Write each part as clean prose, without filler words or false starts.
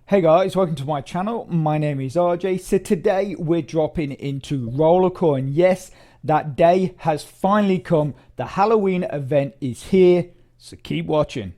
Hey guys, welcome to my channel. My name is RJ. So today we're dropping into Rollercoin. Yes, that day has finally come. The Halloween event is here, so keep watching.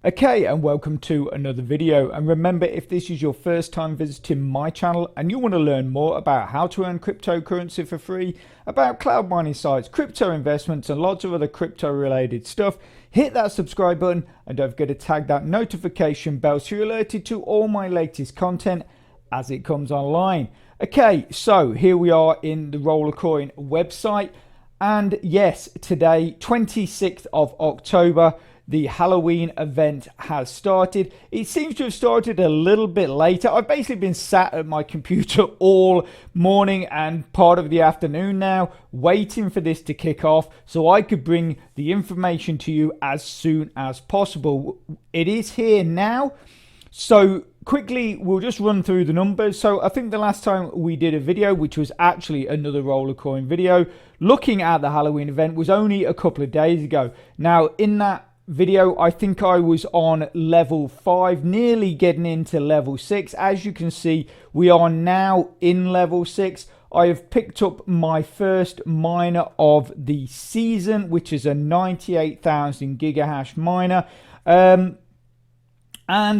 Okay, and welcome to another video. And remember, if this is your first time visiting my channel and you want to learn more about how to earn cryptocurrency for free, about cloud mining sites, crypto investments, and lots of other crypto related stuff, hit that subscribe button and don't forget to tag that notification bell so you're alerted to all my latest content as it comes online. Okay, so here we are in the Rollercoin website. And yes, today, 26th of October, the Halloween event has started. It seems to have started a little bit later. I've basically been sat at my computer all morning and part of the afternoon now, waiting for this to kick off so I could bring the information to you as soon as possible. It is here now. So quickly, we'll just run through the numbers. So I think the last time we did a video, which was actually another Rollercoin video, looking at the Halloween event, was only a couple of days ago. Now, in that video, I think I was on level 5, nearly getting into level 6. As you can see, we are now in level 6. I have picked up my first miner of the season, which is a 98,000 gigahash miner. And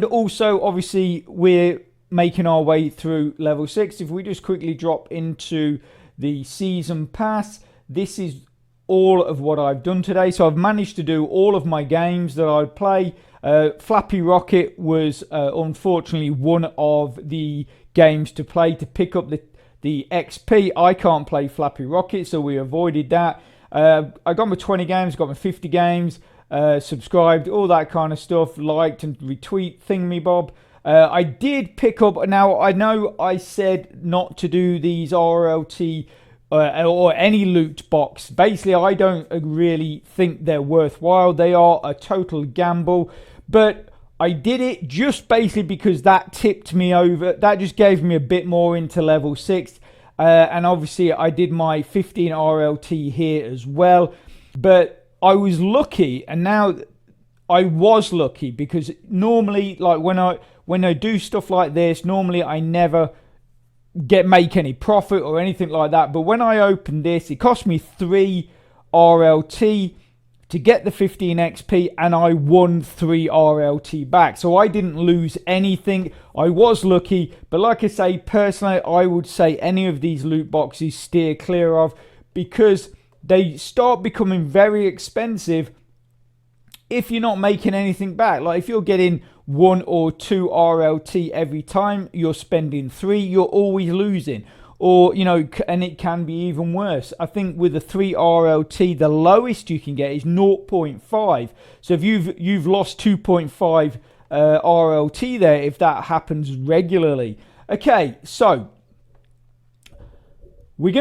also, obviously, we're making our way through level 6. If we just quickly drop into the season pass, this is all of what I've done today. So I've managed to do all of my games that I play. Flappy Rocket was unfortunately one of the games to play to pick up the XP. I can't play Flappy Rocket, so we avoided that. I got my 20 games, got my 50 games, subscribed, all that kind of stuff, liked and retweet thingamabob. I did pick up, now I know I said not to do these RLT or any loot box. Basically, I don't really think they're worthwhile. They are a total gamble, but I did it just basically because that tipped me over. That just gave me a bit more into level 6. And obviously I did my 15 RLT here as well, but I was lucky. And now I was lucky because normally, like when I do stuff like this, normally I never make any profit or anything like that. But when I opened this, it cost me 3 RLT to get the 15 XP, and I won 3 RLT back. So I didn't lose anything. I was lucky, but like I say, personally, I would say any of these loot boxes steer clear of, because they start becoming very expensive if you're not making anything back. Like if you're getting 1 or 2 RLT every time you're spending 3, you're always losing. Or, you know, and it can be even worse. I think with the 3 RLT, the lowest you can get is 0.5. So if you've lost 2.5 RLT there, if that happens regularly. Okay, so what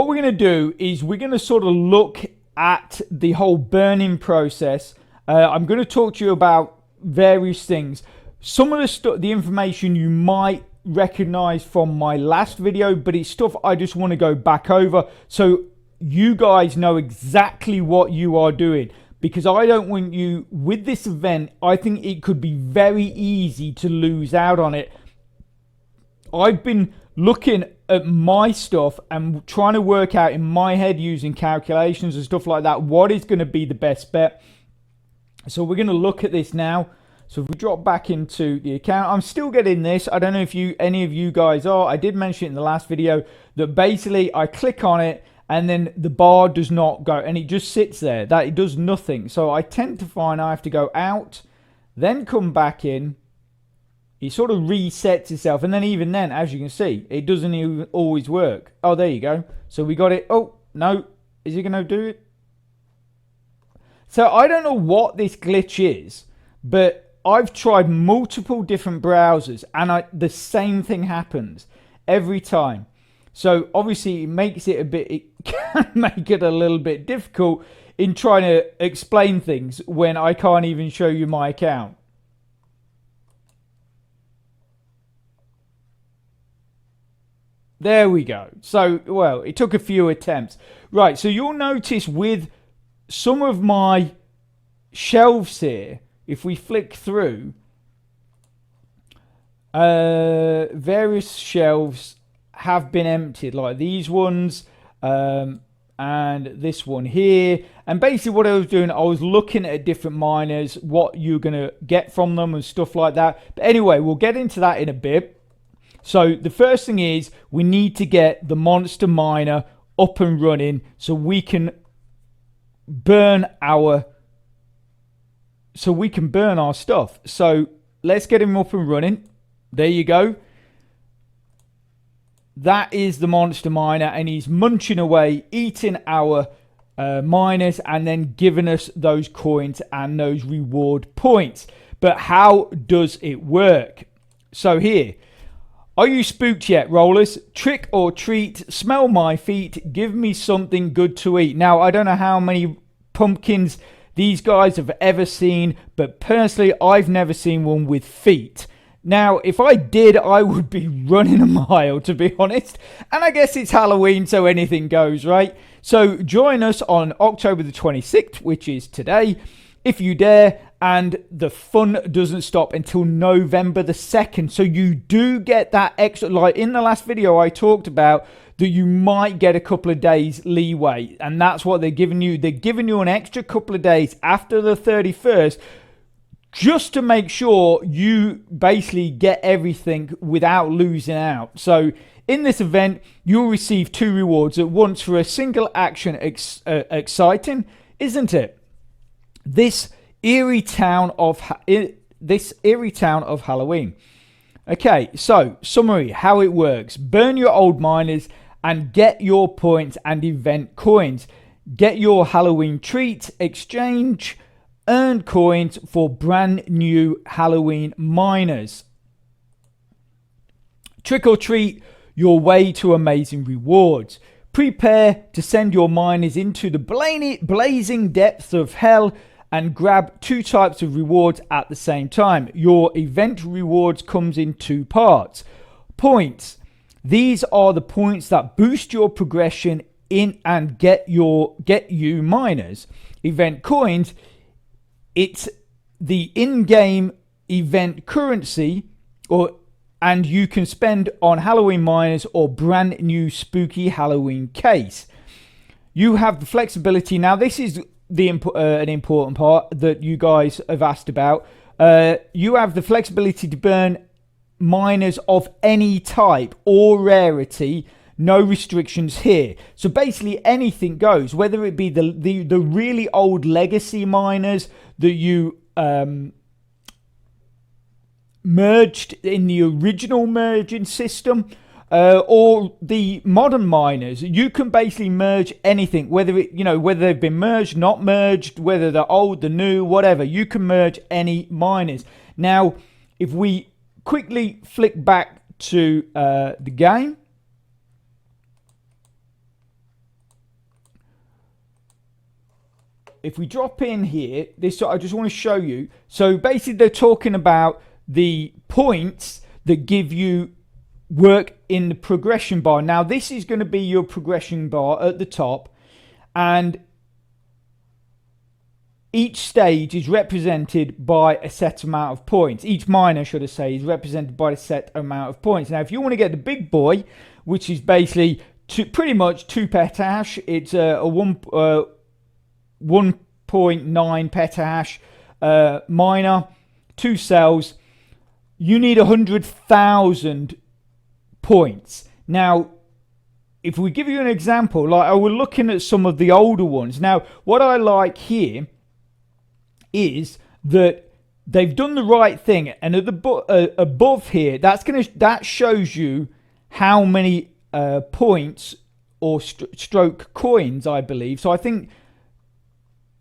we're gonna do is we're gonna sort of look at the whole burning process. I'm going to talk to you about various things. Some of the information you might recognize from my last video, but it's stuff I just want to go back over so you guys know exactly what you are doing, because I don't want you, with this event, I think it could be very easy to lose out on it. I've been looking at my stuff and trying to work out in my head using calculations and stuff like that what is going to be the best bet. So we're going to look at this now. So if we drop back into the account, I'm still getting this. I don't know if any of you guys are. I did mention it in the last video that basically I click on it and then the bar does not go and it just sits there. That it does nothing. So I tend to find I have to go out, then come back in. It sort of resets itself, and then even then, as you can see, it doesn't even always work. Oh, there you go. So we got it. Oh, no. Is it going to do it? So I don't know what this glitch is, but I've tried multiple different browsers, and the same thing happens every time. So obviously it can make it a little bit difficult in trying to explain things when I can't even show you my account. There we go. So, well, it took a few attempts. Right, so you'll notice with some of my shelves here, if we flick through, Various shelves have been emptied, like these ones, and this one here. And basically what I was doing, I was looking at different miners, what you're going to get from them and stuff like that. But anyway, we'll get into that in a bit. So the first thing is we need to get the monster miner up and running so we can burn our stuff. So let's get him up and running. There you go. That is the monster miner, and he's munching away, eating our miners, and then giving us those coins and those reward points. But how does it work? So here, are you spooked yet, rollers? Trick or treat, smell my feet, give me something good to eat. Now, I don't know how many pumpkins these guys have ever seen, but personally, I've never seen one with feet. Now, if I did, I would be running a mile, to be honest. And I guess it's Halloween, so anything goes, right? So join us on October the 26th, which is today, if you dare. And the fun doesn't stop until November the 2nd. So you do get that extra, like in the last video I talked about, that you might get a couple of days leeway. And that's what they're giving you. They're giving you an extra couple of days after the 31st, just to make sure you basically get everything without losing out. So in this event, you'll receive 2 rewards at once for a single action. Exciting, isn't it? This eerie town of Halloween. Okay, so summary, how it works. Burn your old miners and get your points and event coins. Get your Halloween treat, exchange earned coins for brand new Halloween miners. Trick or treat your way to amazing rewards. Prepare to send your miners into the blazing depths of hell and grab 2 types of rewards at the same time. Your event rewards comes in 2 parts. Points. These are the points that boost your progression in and get you miners. Event coins. It's the in-game event currency, and you can spend on Halloween miners or brand new spooky Halloween case. You have the flexibility. Now, this is an important part that you guys have asked about. You have the flexibility to burn miners of any type or rarity. No restrictions here. So basically anything goes, whether it be the really old legacy miners that you merged in the original merging system, or the modern miners. You can basically merge anything, whether they've been merged, not merged, whether they're old, the new, whatever. You can merge any miners. Now, if we quickly flick back to the game, if we drop in here, I just want to show you. So basically they're talking about the points that give you work in the progression bar. Now this is going to be your progression bar at the top, and each stage is represented by a set amount of points. Each miner, should I say, is represented by a set amount of points. Now if you want to get the big boy, which is basically pretty much 2 petahash, it's a 1.9 petahash miner, 2 cells. You need 100,000 points. Now, if we give you an example, like I was looking at some of the older ones. Now, what I like here is that they've done the right thing, and at the above here, that shows you how many points or stroke coins, I believe. So I think.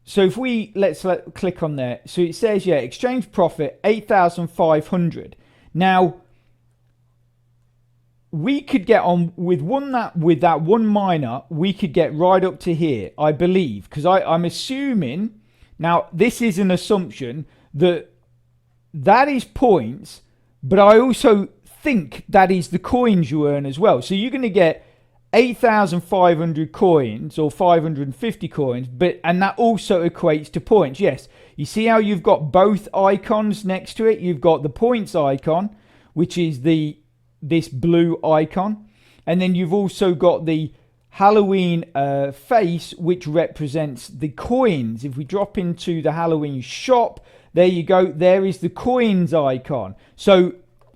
So if let's click on there. So it says, yeah, exchange profit 8,500. Now we could get on with that one miner. We could get right up to here, I believe, because I'm assuming. Now this is an assumption that is points, but I also think that is the coins you earn as well. So you're going to get 8,500 coins or 550 coins, and that also equates to points. Yes, you see how you've got both icons next to it? You've got the points icon, which is this blue icon. And then you've also got the Halloween face, which represents the coins. If we drop into the Halloween shop, there you go. There is the coins icon. So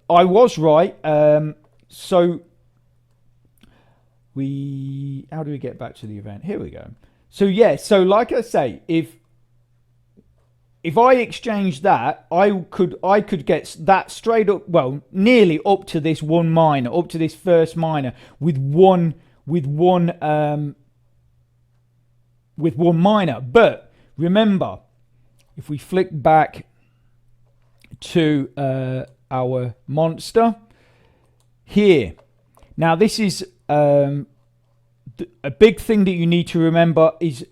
I was right. So how do we get back to the event? Here we go. So yeah, so like I say, if I exchange that, I could get that straight up, well, nearly up to this one miner, up to this first miner with one miner. But remember, if we flick back to our monster here, now this is a big thing that you need to remember is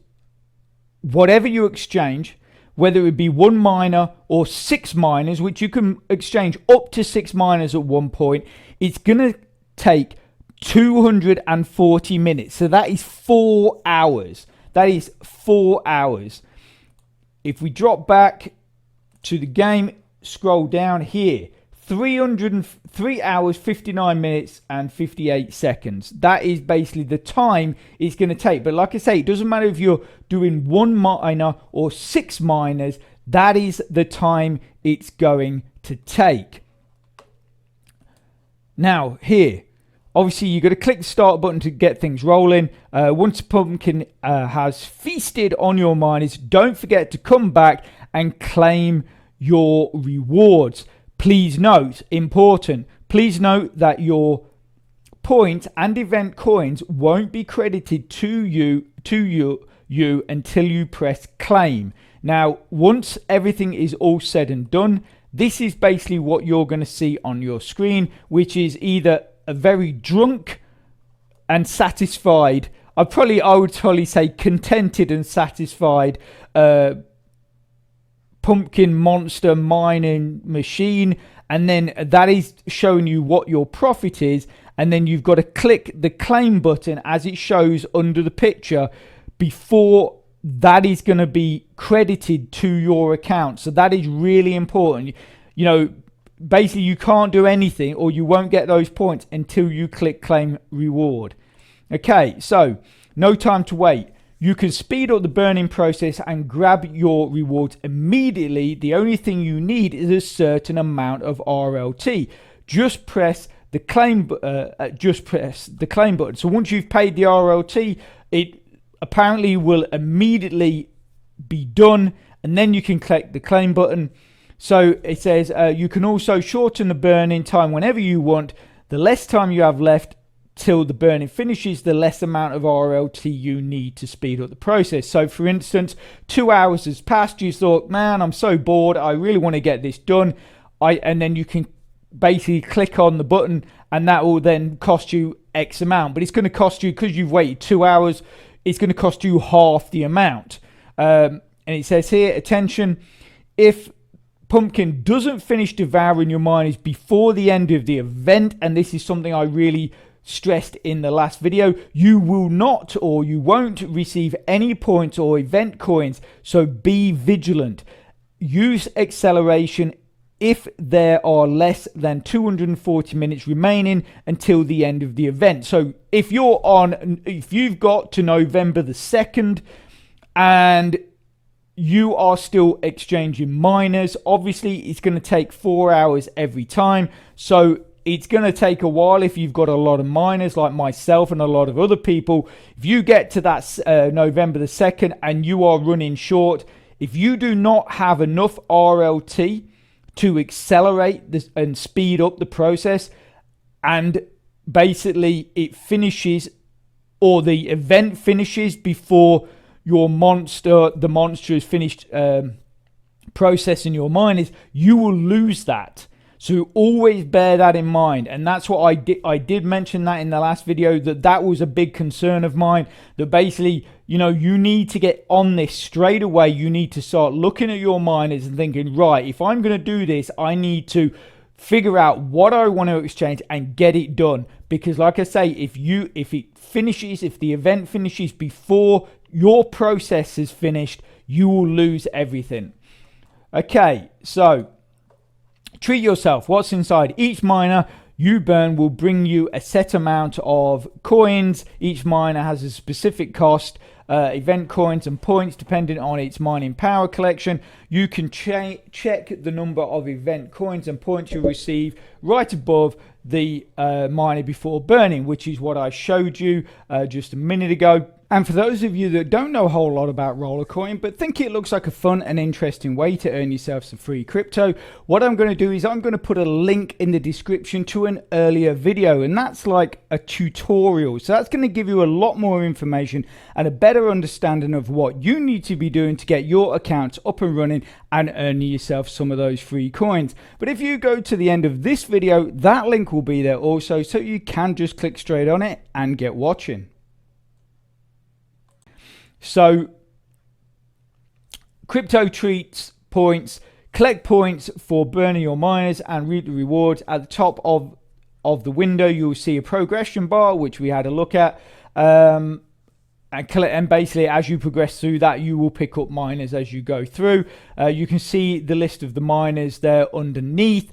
whatever you exchange, whether it be one miner or 6 miners, which you can exchange up to 6 miners at one point, it's going to take 240 minutes. So that is 4 hours. That is 4 hours. If we drop back to the game, scroll down here, 3 hours, 59 minutes and 58 seconds. That is basically the time it's going to take. But like I say, it doesn't matter if you're doing 1 miner or 6 miners. That is the time it's going to take. Now here, obviously you've got to click the start button to get things rolling. Once Pumpkin has feasted on your miners, don't forget to come back and claim your rewards. Please note, important, please note that your point and event coins won't be credited to you until you press claim. Now, once everything is all said and done, this is basically what you're going to see on your screen, which is either a very drunk and satisfied, I would probably say contented and satisfied pumpkin monster mining machine, and then that is showing you what your profit is, and then you've got to click the claim button as it shows under the picture before that is going to be credited to your account. So that is really important. You know, basically you can't do anything or you won't get those points until you click claim reward. Okay, so no time to wait. You can speed up the burning process and grab your rewards immediately. The only thing you need is a certain amount of RLT. Just press the claim button. So once you've paid the RLT, it apparently will immediately be done, and then you can click the claim button. So it says you can also shorten the burning time whenever you want. The less time you have left till the burning finishes, the less amount of RLT you need to speed up the process. So for instance, 2 hours has passed, you thought, man, I'm so bored, I really want to get this done. And then you can basically click on the button, and that will then cost you X amount. But it's going to cost you, because you've waited 2 hours, it's going to cost you half the amount. And it says here, attention, if Pumpkin doesn't finish devouring your miners before the end of the event, and this is something I really stressed in the last video, you will not, or you won't receive any points or event coins. So be vigilant. Use acceleration if there are less than 240 minutes remaining until the end of the event. So if you've got to November the 2nd and you are still exchanging miners, obviously it's going to take 4 hours every time. So it's going to take a while if you've got a lot of miners like myself and a lot of other people. If you get to that November the 2nd and you are running short, if you do not have enough RLT to accelerate this and speed up the process, and basically it finishes, or the event finishes before the monster is finished processing your miners, you will lose that. So always bear that in mind. And that's what I did mention that in the last video, that was a big concern of mine, that basically, you know, you need to get on this straight away. You need to start looking at your miners and thinking, right, if I'm going to do this, I need to figure out what I want to exchange and get it done. Because like I say, if the event finishes before your process is finished, you will lose everything. Okay, so treat yourself. What's inside each miner you burn will bring you a set amount of coins. Each miner has a specific cost. Event coins and points depending on its mining power collection. You can check the number of event coins and points you receive right above the miner before burning, which is what I showed you just a minute ago. And for those of you that don't know a whole lot about Rollercoin, but think it looks like a fun and interesting way to earn yourself some free crypto, what I'm going to do is I'm going to put a link in the description to an earlier video, and that's like a tutorial. So that's going to give you a lot more information and a better understanding of what you need to be doing to get your accounts up and running and earning yourself some of those free coins. But if you go to the end of this video, that link will be there also, so you can just click straight on it and get watching. So crypto treats points, collect points for burning your miners and reap the rewards. At the top of the window you'll see a progression bar, which we had a look at, and basically as you progress through that you will pick up miners as you go through. You can see the list of the miners there underneath.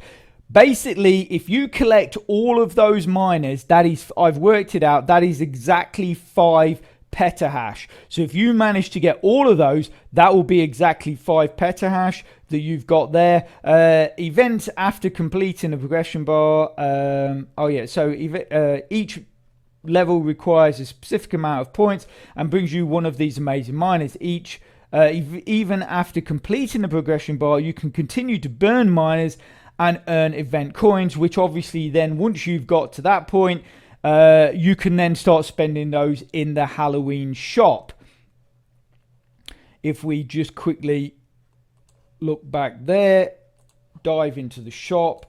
Basically, if you collect all of those miners, that is, I've worked it out, that is exactly 5 petahash. So if you manage to get all of those, that will be exactly 5 petahash that you've got there. Events after completing the progression bar. Each level requires a specific amount of points and brings you one of these amazing miners. Even after completing the progression bar, you can continue to burn miners and earn event coins, which obviously then once you've got to that point, you can then start spending those in the Halloween shop. If we just quickly look back there, dive into the shop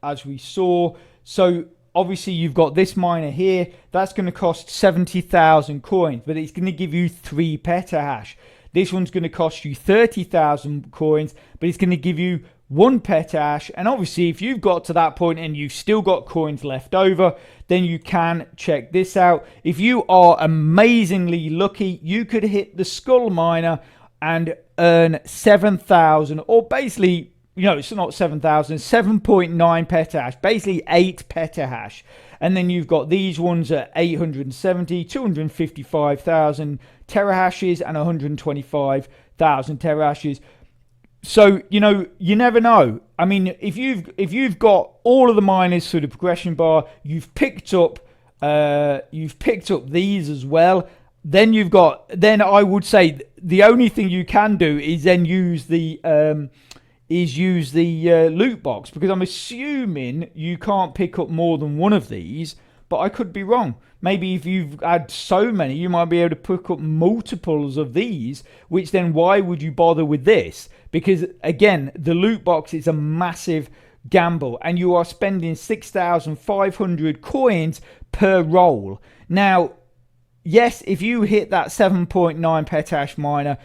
as we saw. So obviously you've got this miner here, that's going to cost 70,000 coins, but it's going to give you 3 petahash. This one's going to cost you 30,000 coins, but it's going to give you 1 petahash. And obviously if you've got to that point and you've still got coins left over, then you can check this out. If you are amazingly lucky, you could hit the skull miner and earn 7,000, or basically, you know, it's not 7,000, 7.9 petahash, basically 8 petahash. And then you've got these ones at 870, 255,000 terahashes and 125,000 terahashes. So, you know, you never know. I mean, if you've got all of the miners through the progression bar, you've picked up these as well, then I would say the only thing you can do is then use the loot box, because I'm assuming you can't pick up more than one of these, but I could be wrong. Maybe if you've had so many, you might be able to pick up multiples of these, which then why would you bother with this? Because again, the loot box is a massive gamble and you are spending 6,500 coins per roll. Now, yes, if you hit that 7.9 petahash miner,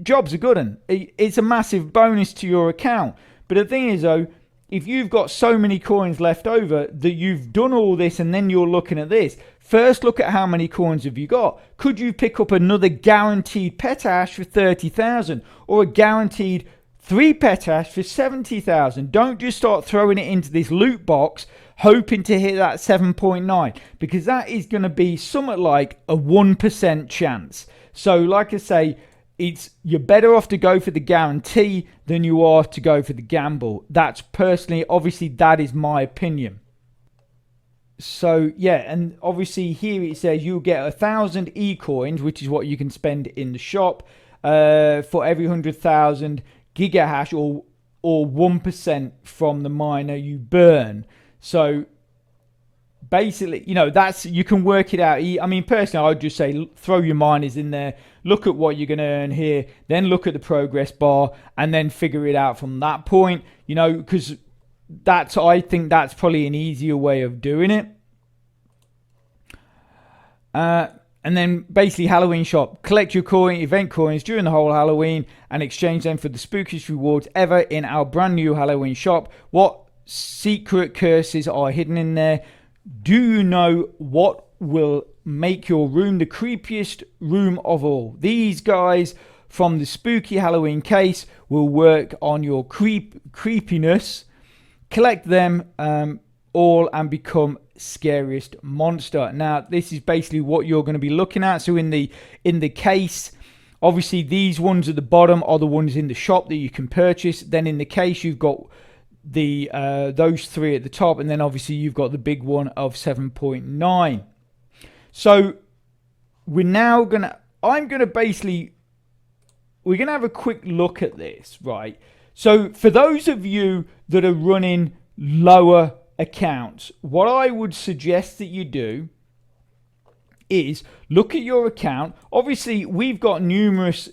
job's a good one. It's a massive bonus to your account. But the thing is though, if you've got so many coins left over that you've done all this and then you're looking at this, first look at how many coins have you got. Could you pick up another guaranteed petahash for 30,000 or a guaranteed 3 petahash for 70,000? Don't just start throwing it into this loot box hoping to hit that 7.9, because that is going to be somewhat like a 1% chance. So like I say, you're better off to go for the guarantee than you are to go for the gamble. That's personally, obviously that is my opinion. So yeah, and obviously here it says you'll get 1,000 e-coins, which is what you can spend in the shop for every 100,000 gigahash or 1% from the miner you burn. So basically, you know, you can work it out. I mean, personally, I would just say throw your miners in there, look at what you're going to earn here, then look at the progress bar, and then figure it out from that point, you know, because I think that's probably an easier way of doing it. And then basically Halloween shop, collect your event coins during the whole Halloween and exchange them for the spookiest rewards ever in our brand new Halloween shop. What secret curses are hidden in there? Do you know what will make your room the creepiest room of all? These guys from the spooky Halloween case will work on your creepiness. Collect them all and become scariest monster. Now, this is basically what you're going to be looking at. So in the case, obviously these ones at the bottom are the ones in the shop that you can purchase. Then in the case, you've got the those three at the top, and then obviously you've got the big one of 7.9. So we're now gonna we're gonna have a quick look at this, right? So for those of you that are running lower accounts, what I would suggest that you do is look at your account. Obviously we've got numerous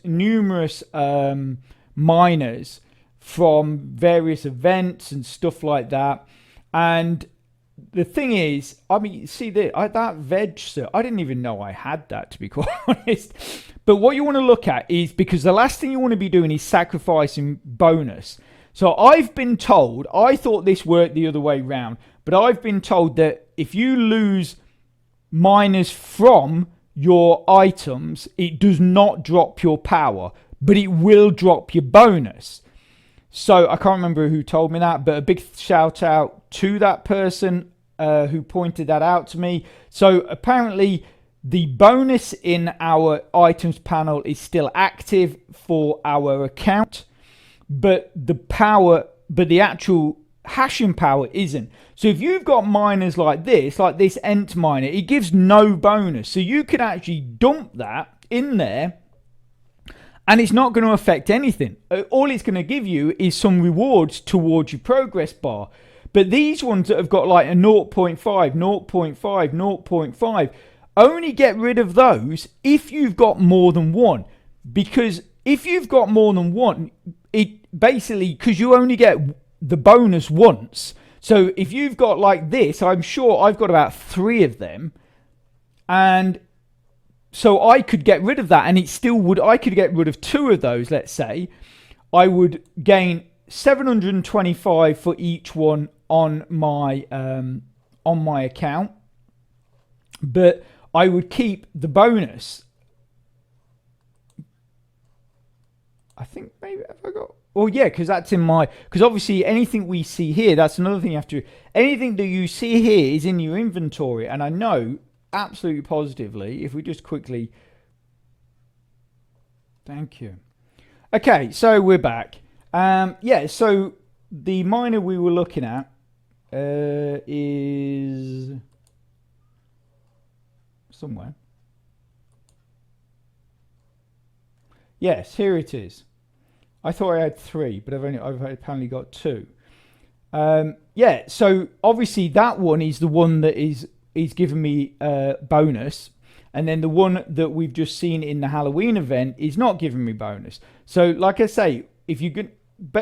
miners from various events and stuff like that, and the thing is, I mean, see that veg, sir, I didn't even know I had that, to be quite honest. But what you want to look at is, because the last thing you want to be doing is sacrificing bonus. So I've been told, I thought this worked the other way round, but I've been told that if you lose miners from your items, it does not drop your power, but it will drop your bonus. So I can't remember who told me that, but a big shout out to that person who pointed that out to me. So apparently the bonus in our items panel is still active for our account, but the actual hashing power isn't. So if you've got miners like this Ent miner, it gives no bonus. So you could actually dump that in there, and it's not going to affect anything. All it's going to give you is some rewards towards your progress bar. But these ones that have got like a 0.5, 0.5, 0.5, only get rid of those if you've got more than one. Because if you've got more than one, it basically, because you only get the bonus once. So if you've got like this, I'm sure I've got about 3 of them. And so I could get rid of that, and it still would. I could get rid of 2 of those, let's say. I would gain 725 for each one on my account, but I would keep the bonus. I think maybe have I got? Oh yeah, because that's in my. Because obviously anything we see here, that's another thing you have to. Anything that you see here is in your inventory, and I know absolutely positively, if we just quickly, thank you. Okay, so we're back. Yeah, so the miner we were looking at is somewhere. Yes, here it is. I thought I had 3, but I've apparently got 2. Yeah, so obviously that one is the one that is giving me bonus, and then the one that we've just seen in the Halloween event is not giving me bonus. So like I say, if you could,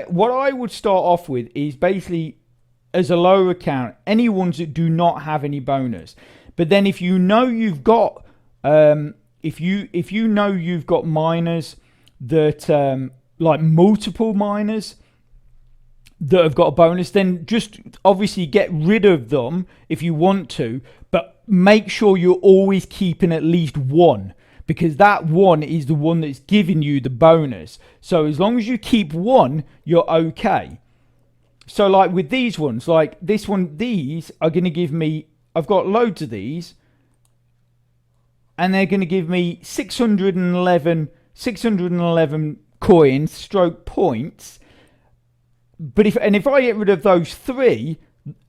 what I would start off with is basically, as a lower account, any ones that do not have any bonus. But then if you know you've got if you know you've got miners that like multiple miners that have got a bonus, then just obviously get rid of them if you want to, but make sure you're always keeping at least one, because that one is the one that's giving you the bonus. So as long as you keep one, you're okay. So like with these ones, like this one, these are going to give me, I've got loads of these, and they're going to give me 611 coins stroke points. But if I get rid of those 3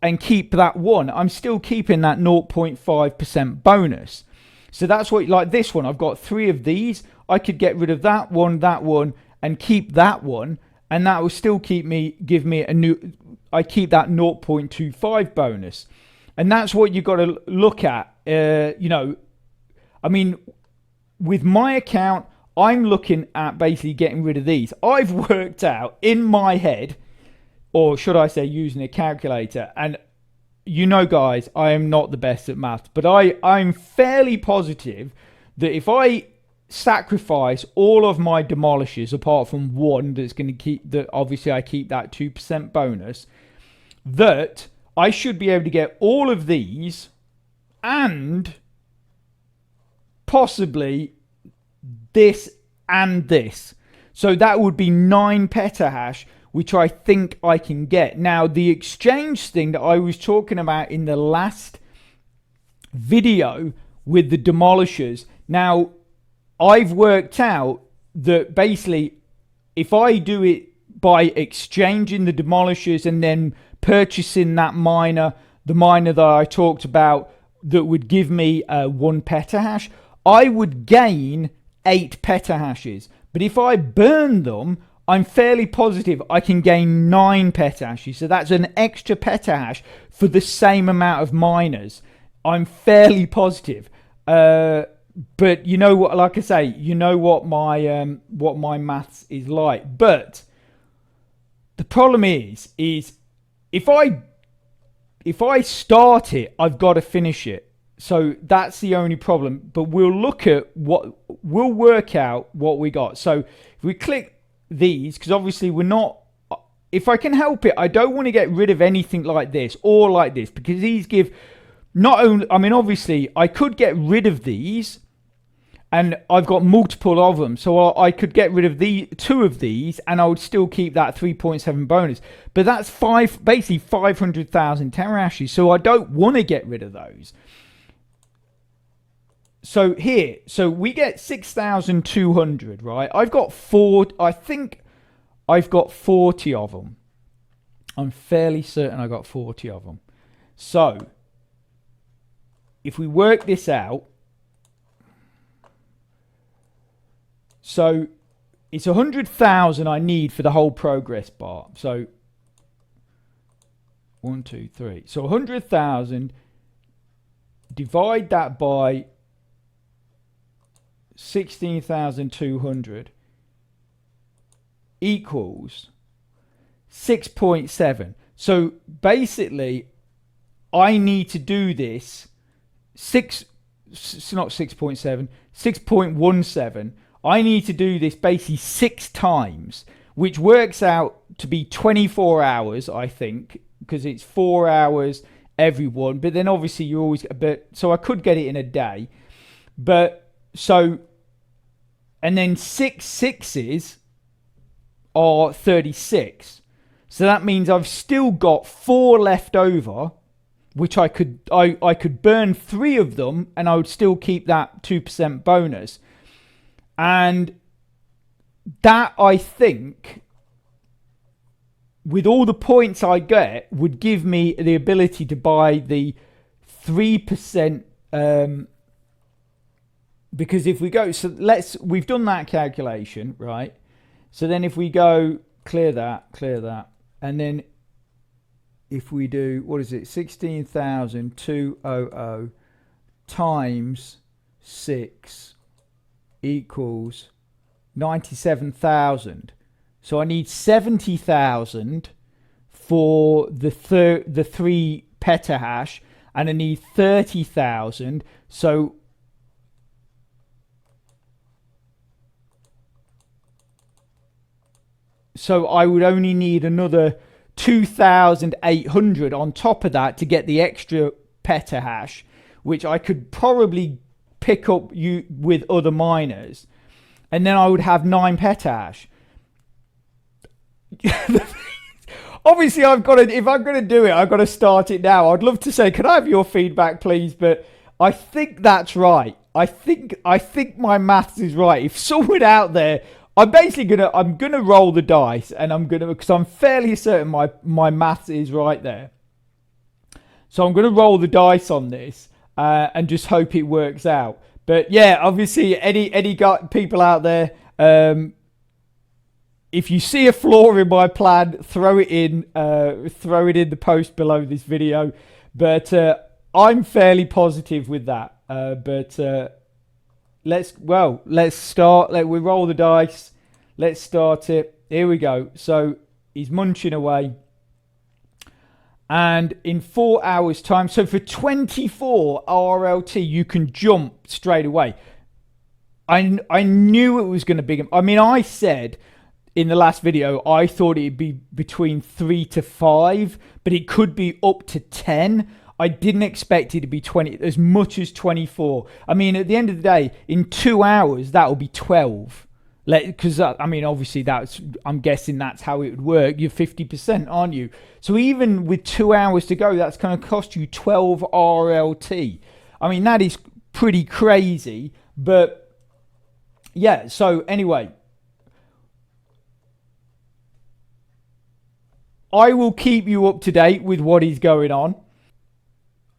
and keep that one, I'm still keeping that 0.5% bonus. So that's what, like this one, I've got 3 of these. I could get rid of that one, and keep that one, and that will still give me a new. I keep that 0.25 bonus, and that's what you've got to look at. You know, I mean, with my account, I'm looking at basically getting rid of these. I've worked out in my head, or should I say using a calculator, and you know guys, I am not the best at maths, but I'm fairly positive that if I sacrifice all of my demolishers apart from one that's going to keep, that obviously I keep that 2% bonus, that I should be able to get all of these and possibly this and this. So that would be 9 petahash, which I think I can get. Now, the exchange thing that I was talking about in the last video with the demolishers. Now, I've worked out that basically, if I do it by exchanging the demolishers and then purchasing that miner, the miner that I talked about that would give me 1 petahash, I would gain 8 petahashes. But if I burn them, I'm fairly positive I can gain 9 petahashes. So that's an extra petahash for the same amount of miners. I'm fairly positive. But you know what, like I say, you know what my maths is like. But the problem is if I start it, I've got to finish it. So that's the only problem. But we'll work out what we got. So if we click these, because obviously we're not, if I can help it, I don't want to get rid of anything like this or like this, because these give not only, I mean, obviously I could get rid of these, and I've got multiple of them, so I could get rid of the 2 of these and I would still keep that 3.7 bonus. But that's basically 500,000 terahashes, so I don't want to get rid of those. So here, so we get 6,200, right? I've got 4, I think I've got 40 of them. I'm fairly certain I got 40 of them. So if we work this out, so it's 100,000 I need for the whole progress bar. So 1, 2, 3. So 100,000, divide that by 16,200 equals 6.7. So basically, I need to do this 6.17. I need to do this basically 6 times, which works out to be 24 hours, I think, because it's 4 hours every one. But then obviously you always get a bit, so I could get it in a day. But so, and then 6 sixes are 36. So that means I've still got 4 left over, which I could burn 3 of them and I would still keep that 2% bonus. And that, I think, with all the points I get, would give me the ability to buy the 3%. Because if we go, so we've done that calculation, right? So then if we go clear that, and then if we do, what is it, 16,200 times 6 equals 97,000. So I need 70,000 for the 3 petahash, and I need 30,000. So I would only need another 2,800 on top of that to get the extra petahash, which I could probably pick up with other miners, and then I would have 9 petahash. Obviously, if I'm going to do it, I've got to start it now. I'd love to say, can I have your feedback, please? But I think that's right. I think my maths is right. If someone out there, I'm gonna roll the dice, and because I'm fairly certain my maths is right there. So I'm gonna roll the dice on this and just hope it works out. But yeah, obviously, any people out there, if you see a flaw in my plan, throw it in the post below this video. But I'm fairly positive with that. Let's start. We roll the dice. Let's start it. Here we go. So he's munching away. And in 4 hours time, so for 24 RLT, you can jump straight away. I knew it was going to be, I mean, I said in the last video, I thought it'd be between 3 to 5, but it could be up to 10. I didn't expect it to be 20, as much as 24. I mean, at the end of the day, in 2 hours, that will be 12. Because I mean, obviously I'm guessing that's how it would work. You're 50%, aren't you? So even with 2 hours to go, that's going to cost you 12 RLT. I mean, that is pretty crazy. But yeah, so anyway, I will keep you up to date with what is going on.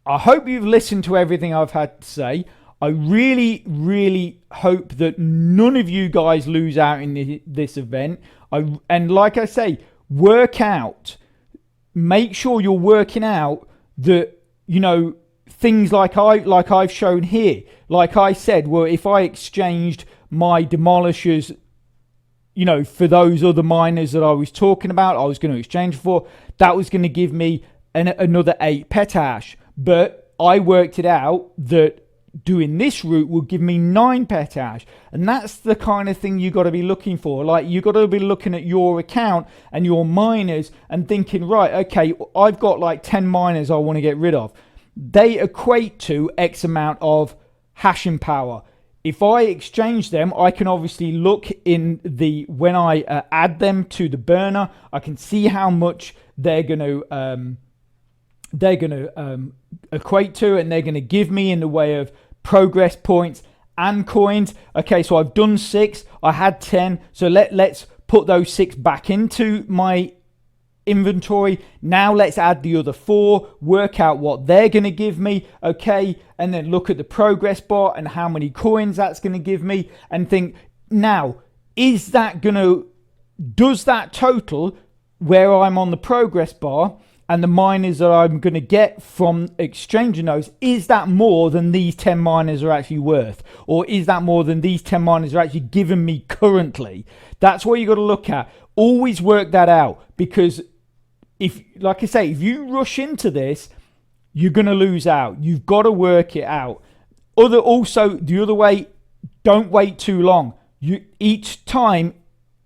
I hope you've listened to everything I've had to say. I really, really hope that none of you guys lose out in this event. And like I say, work out. Make sure you're working out that, you know, things like I've shown here. Like I said, well, if I exchanged my demolishers, you know, for those other miners that I was talking about, I was going to exchange for, that was going to give me another 8 petahash. But I worked it out that doing this route will give me 9 petahash, and that's the kind of thing you got to be looking for. Like, you got to be looking at your account and your miners and thinking, right, okay, I've got like 10 miners I want to get rid of. They equate to X amount of hashing power. If I exchange them, I can obviously look in the, when I add them to the burner, I can see how much they're going to equate to, and they're going to give me in the way of progress points and coins. Okay, so I've done 6, I had 10, so let's put those 6 back into my inventory. Now let's add the other 4, work out what they're going to give me, okay, and then look at the progress bar and how many coins that's going to give me, and think, now, does that total where I'm on the progress bar and the miners that I'm going to get from exchanging those, is that more than these 10 miners are actually worth? Or is that more than these 10 miners are actually giving me currently? That's what you got to look at. Always work that out, because if, like I say, if you rush into this, you're going to lose out. You've got to work it out. Also, the other way, don't wait too long. Each time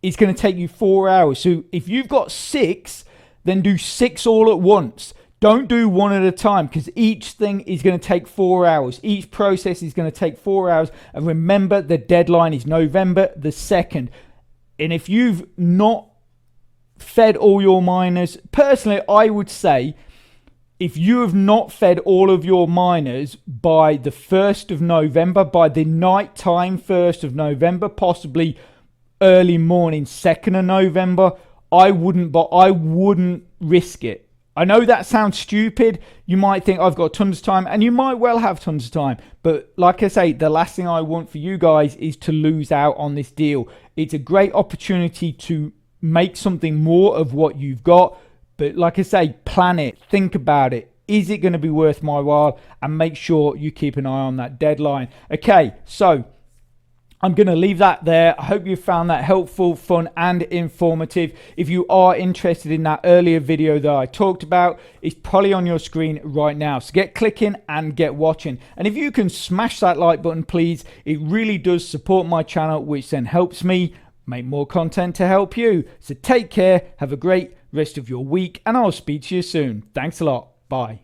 it's going to take you 4 hours. So if you've got 6, then do 6 all at once. Don't do one at a time, because each thing is going to take 4 hours. Each process is going to take 4 hours. And remember, the deadline is November the 2nd. And if you've not fed all your miners, personally, I would say, if you have not fed all of your miners by the 1st of November, by the night time 1st of November, possibly early morning 2nd of November, I wouldn't risk it. I know that sounds stupid. You might think I've got tons of time, and you might well have tons of time. But like I say, the last thing I want for you guys is to lose out on this deal. It's a great opportunity to make something more of what you've got. But like I say, plan it, think about it. Is it going to be worth my while? And make sure you keep an eye on that deadline. Okay, so I'm going to leave that there. I hope you found that helpful, fun, and informative. If you are interested in that earlier video that I talked about, it's probably on your screen right now. So get clicking and get watching. And if you can smash that like button, please, it really does support my channel, which then helps me make more content to help you. So take care, have a great rest of your week, and I'll speak to you soon. Thanks a lot. Bye.